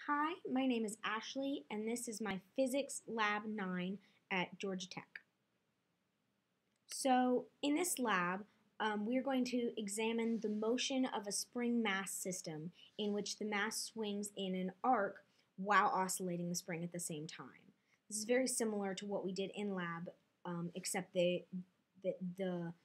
Hi, my name is Ashley, and this is my Physics Lab 9 at Georgia Tech. So, in this lab, we're going to examine the motion of a spring mass system in which the mass swings in an arc while oscillating the spring at the same time. This is very similar to what we did in lab, except the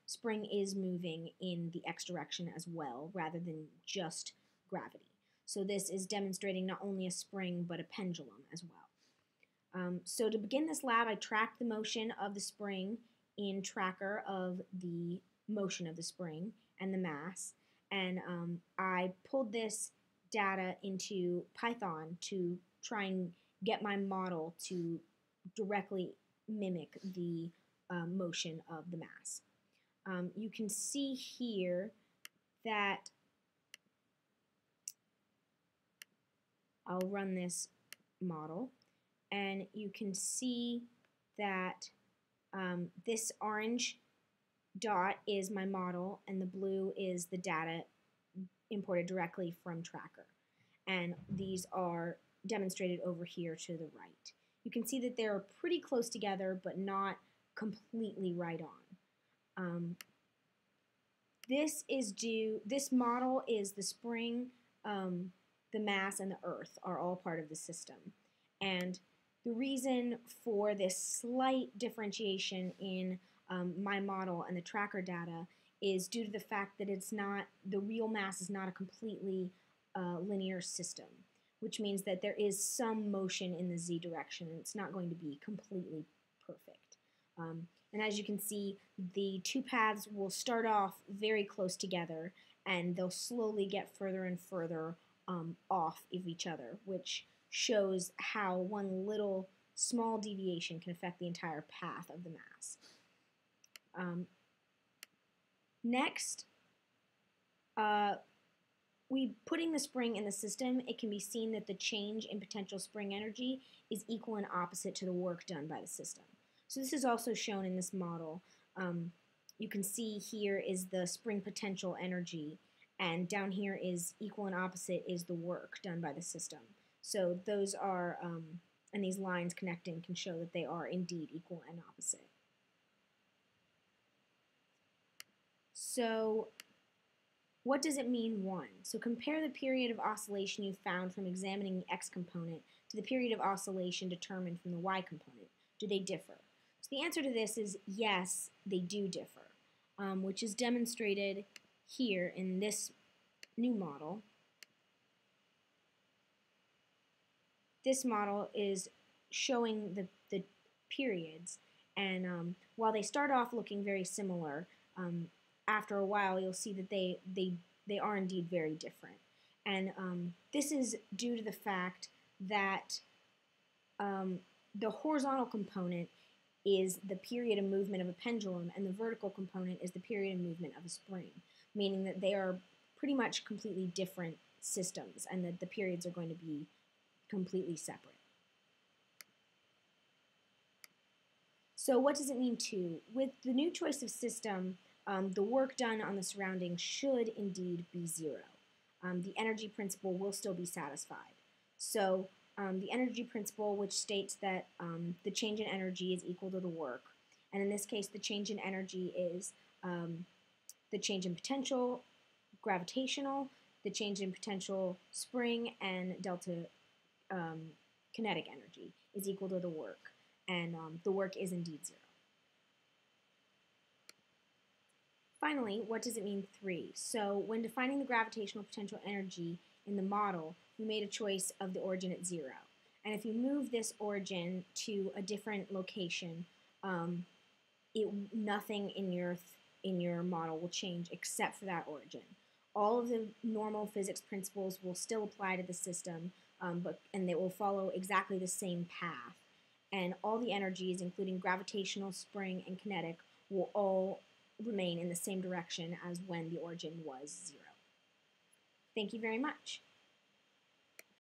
spring is moving in the x direction as well, rather than just gravity. So this is demonstrating not only a spring, but a pendulum as well. So to begin this lab, I tracked the motion of the spring in tracker of the motion of the spring and the mass, and I pulled this data into Python to try and get my model to directly mimic the motion of the mass. You can see here that I'll run this model, and you can see that this orange dot is my model, and the blue is the data imported directly from Tracker. And these are demonstrated over here to the right. You can see that they're pretty close together, but not completely right on. This model is the spring, the mass, and the earth are all part of the system. And the reason for this slight differentiation in my model and the tracker data is due to the fact that the real mass is not a completely linear system, which means that there is some motion in the z direction, and it's not going to be completely perfect. And as you can see, the two paths will start off very close together, and they'll slowly get further and further off of each other, which shows how one little small deviation can affect the entire path of the mass. Next, putting the spring in the system, it can be seen that the change in potential spring energy is equal and opposite to the work done by the system. So this is also shown in this model. You can see here is the spring potential energy, and down here is equal and opposite is the work done by the system. So those are, and these lines connecting can show that they are indeed equal and opposite. So what does it mean, 1? So compare the period of oscillation you found from examining the x component to the period of oscillation determined from the y component. Do they differ? So the answer to this is yes, they do differ, which is demonstrated here in this new model. This model is showing the periods, and while they start off looking very similar, after a while you'll see that they are indeed very different. And this is due to the fact that the horizontal component is the period of movement of a pendulum, and the vertical component is the period of movement of a spring, meaning that they are pretty much completely different systems, and that the periods are going to be completely separate. So what does it mean 2? With the new choice of system, the work done on the surroundings should indeed be 0. The energy principle will still be satisfied. So the energy principle, which states that the change in energy is equal to the work, and in this case the change in energy is the change in potential, gravitational, the change in potential spring, and delta kinetic energy is equal to the work, and the work is indeed 0. Finally, what does it mean 3? So when defining the gravitational potential energy in the model, we made a choice of the origin at 0. And if you move this origin to a different location, nothing in your model will change except for that origin. All of the normal physics principles will still apply to the system, and they will follow exactly the same path. And all the energies, including gravitational, spring, and kinetic, will all remain in the same direction as when the origin was 0. Thank you very much.